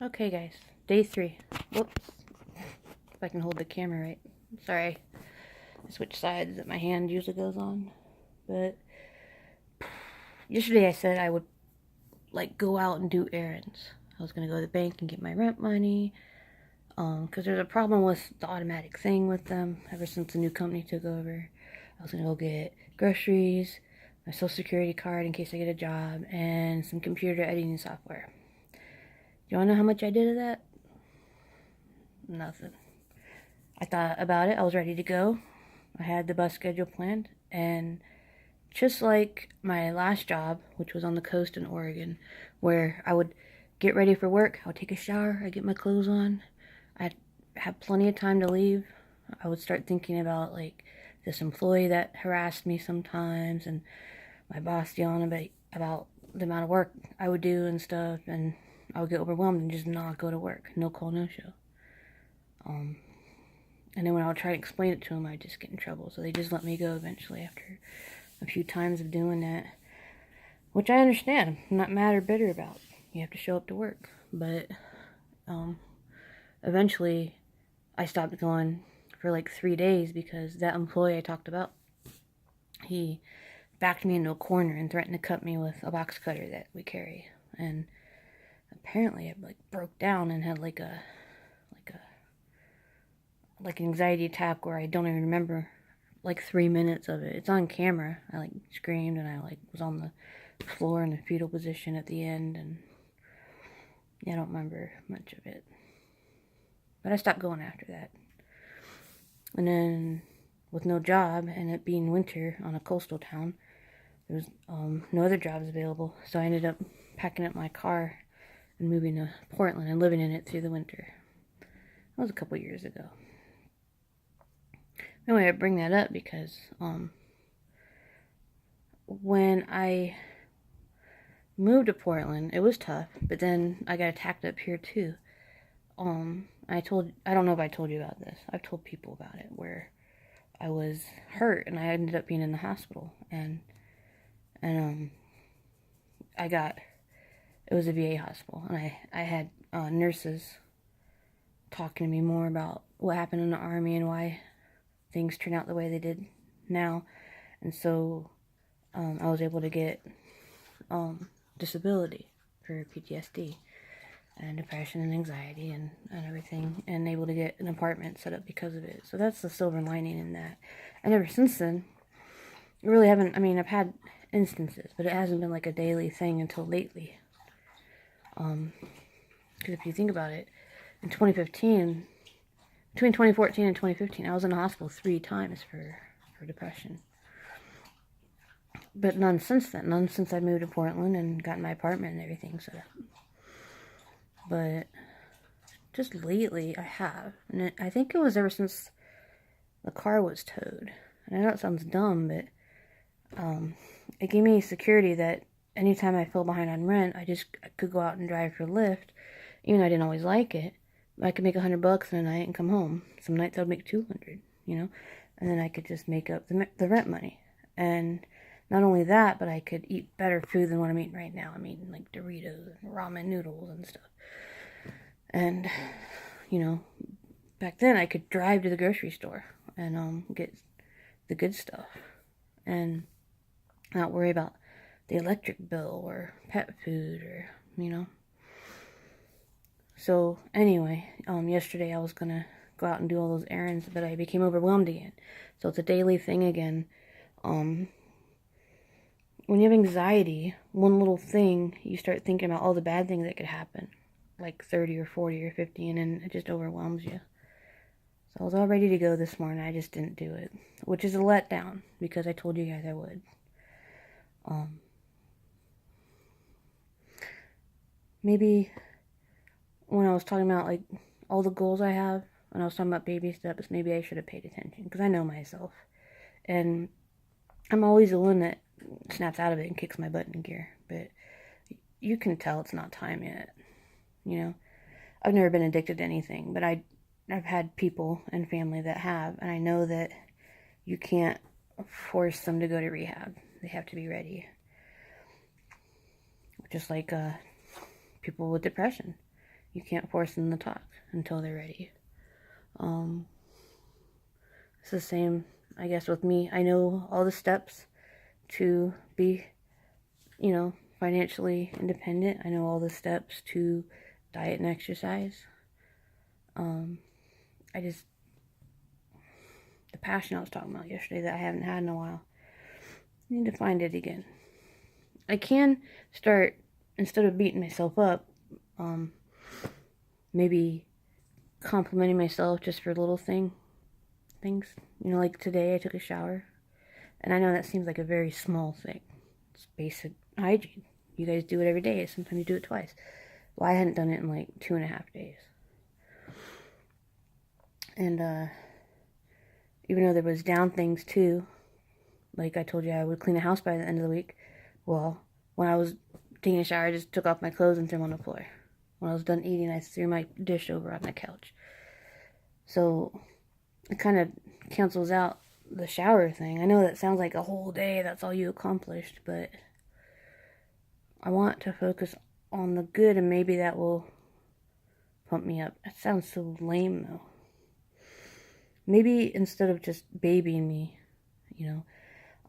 Okay, guys, day 3. Whoops. If I can hold the camera right. Sorry, I switch sides that my hand usually goes on. But yesterday I said I would go out and do errands. I was gonna go to the bank and get my rent money. Because there's a problem with the automatic thing with them ever since the new company took over. I was gonna go get groceries, my social security card in case I get a job, and some computer editing software. You wanna know how much I did of that? Nothing. I thought about it. I was ready to go. I had the bus schedule planned, and just like my last job, which was on the coast in Oregon, where I would get ready for work, I would take a shower, I'd get my clothes on, I'd have plenty of time to leave. I would start thinking about this employee that harassed me sometimes, and my boss yelling about the amount of work I would do and stuff, and I would get overwhelmed and just not go to work. No call, no show. And then when I would try to explain it to them, I'd just get in trouble. So they just let me go eventually after a few times of doing that. Which I understand. I'm not mad or bitter about. You have to show up to work. But eventually I stopped going for 3 days because that employee I talked about, he backed me into a corner and threatened to cut me with a box cutter that we carry. And apparently I broke down and had an anxiety attack where I don't even remember 3 minutes of it. It's on camera. I screamed and I was on the floor in a fetal position at the end, and yeah, I don't remember much of it. But I stopped going after that. And then with no job and it being winter on a coastal town, there was no other jobs available. So I ended up packing up my car and moving to Portland and living in it through the winter. That was a couple years ago. Anyway, I bring that up because when I moved to Portland, it was tough, but then I got attacked up here too. I don't know if I told you about this. I've told people about it, where I was hurt and I ended up being in the hospital, and it was a VA hospital, and I had nurses talking to me more about what happened in the Army and why things turn out the way they did now. And so I was able to get disability for PTSD and depression and anxiety and everything, and able to get an apartment set up because of it. So that's the silver lining in that. And ever since then, I really haven't, I've had instances, but it hasn't been a daily thing until lately. Because if you think about it, in 2015, between 2014 and 2015, I was in the hospital 3 times for depression. But none since then. None since I moved to Portland and got my apartment and everything set up. But just lately, I have. And I think it was ever since the car was towed. And I know it sounds dumb, but it gave me security that anytime I fell behind on rent, I could go out and drive for Lyft. Even though I didn't always like it, I could make $100 in a night and come home. Some nights I would make 200, and then I could just make up the rent money. And not only that, but I could eat better food than what I'm eating right now. I'm eating Doritos and ramen noodles and stuff. And back then I could drive to the grocery store and get the good stuff and not worry about the electric bill or pet food or. So anyway, yesterday I was gonna go out and do all those errands, but I became overwhelmed again. So it's a daily thing again. When you have anxiety, one little thing, you start thinking about all the bad things that could happen, 30 or 40 or 50, and then it just overwhelms you. So I was all ready to go this morning, I just didn't do it, which is a letdown, because I told you guys I would. Maybe when I was talking about all the goals I have, when I was talking about baby steps, maybe I should have paid attention, because I know myself, and I'm always the one that snaps out of it and kicks my butt in gear, but you can tell it's not time yet. I've never been addicted to anything, but I've had people and family that have, and I know that you can't force them to go to rehab. They have to be ready. Just like people with depression. You can't force them to talk until they're ready. It's the same, I guess, with me. I know all the steps to be, financially independent. I know all the steps to diet and exercise. The passion I was talking about yesterday that I haven't had in a while, I need to find it again. I can start, instead of beating myself up, maybe complimenting myself just for little things. Like today I took a shower. And I know that seems like a very small thing. It's basic hygiene. You guys do it every day. Sometimes you do it twice. Well, I hadn't done it in like 2.5 days. And even though there was down things too, like I told you I would clean the house by the end of the week. Well, when I was taking a shower, I just took off my clothes and threw them on the floor. When I was done eating, I threw my dish over on the couch. So it kind of cancels out the shower thing. I know that sounds like a whole day, that's all you accomplished, but I want to focus on the good, and maybe that will pump me up. That sounds so lame, though. Maybe instead of just babying me,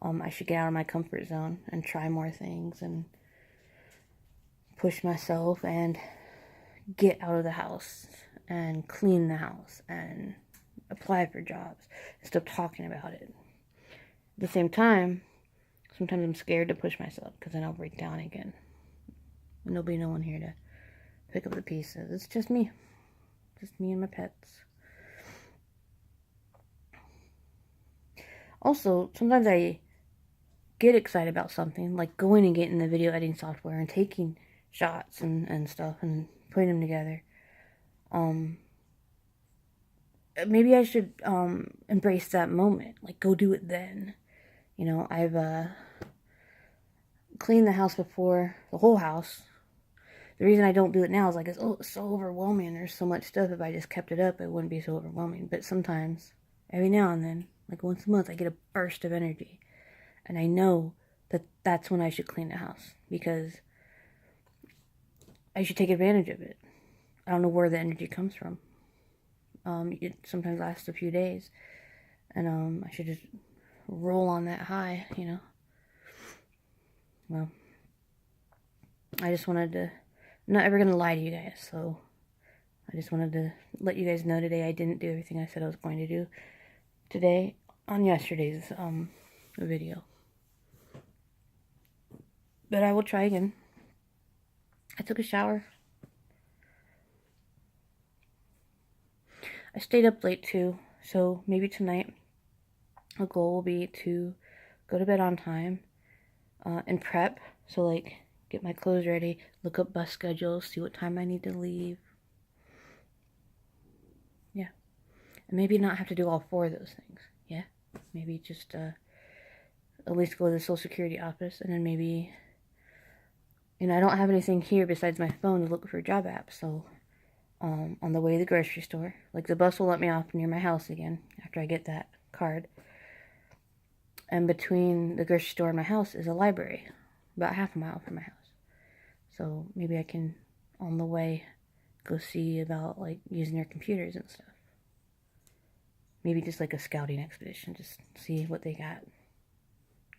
I should get out of my comfort zone and try more things and push myself and get out of the house and clean the house and apply for jobs instead of talking about it. At the same time, sometimes I'm scared to push myself because then I'll break down again. And there'll be no one here to pick up the pieces. It's just me. Just me and my pets. Also, sometimes I get excited about something, like going and getting the video editing software and taking shots and stuff and putting them together. Maybe I should embrace that moment. Like, go do it then. I've cleaned the house before, the whole house. The reason I don't do it now is like, it's so overwhelming. There's so much stuff. If I just kept it up, it wouldn't be so overwhelming. But sometimes, every now and then, like once a month, I get a burst of energy. And I know that that's when I should clean the house. Because I should take advantage of it. I don't know where the energy comes from. It sometimes lasts a few days. And I should just roll on that high, Well, I just wanted to... I'm not ever going to lie to you guys, so I just wanted to let you guys know today I didn't do everything I said I was going to do today on yesterday's video. But I will try again. I took a shower. I stayed up late too, so maybe tonight a goal will be to go to bed on time and prep. So like get my clothes ready, look up bus schedules, see what time I need to leave. Yeah. And maybe not have to do all 4 of those things. Yeah. Maybe just at least go to the Social Security office, and then maybe, I don't have anything here besides my phone to look for job apps, so on the way to the grocery store, like the bus will let me off near my house again after I get that card. And between the grocery store and my house is a library, about half a mile from my house. So maybe I can, on the way, go see about, like, using their computers and stuff. Maybe just, like, a scouting expedition. Just see what they got.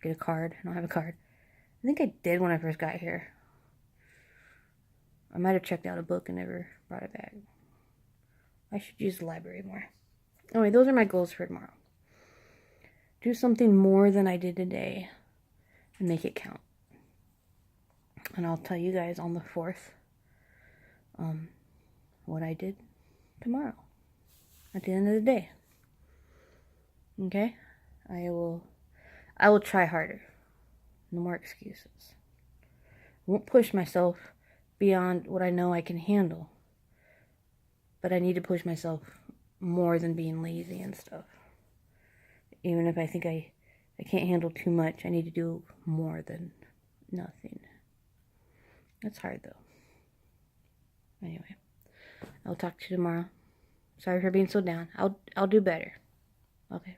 Get a card. I don't have a card. I think I did when I first got here. I might have checked out a book and never brought it back. I should use the library more. Anyway, those are my goals for tomorrow. Do something more than I did today and make it count. And I'll tell you guys on the 4th what I did tomorrow at the end of the day. Okay? I will try harder. No more excuses. I won't push myself beyond what I know I can handle. But I need to push myself more than being lazy and stuff. Even if I think I can't handle too much, I need to do more than nothing. That's hard, though. Anyway, I'll talk to you tomorrow. Sorry for being so down. I'll do better. Okay.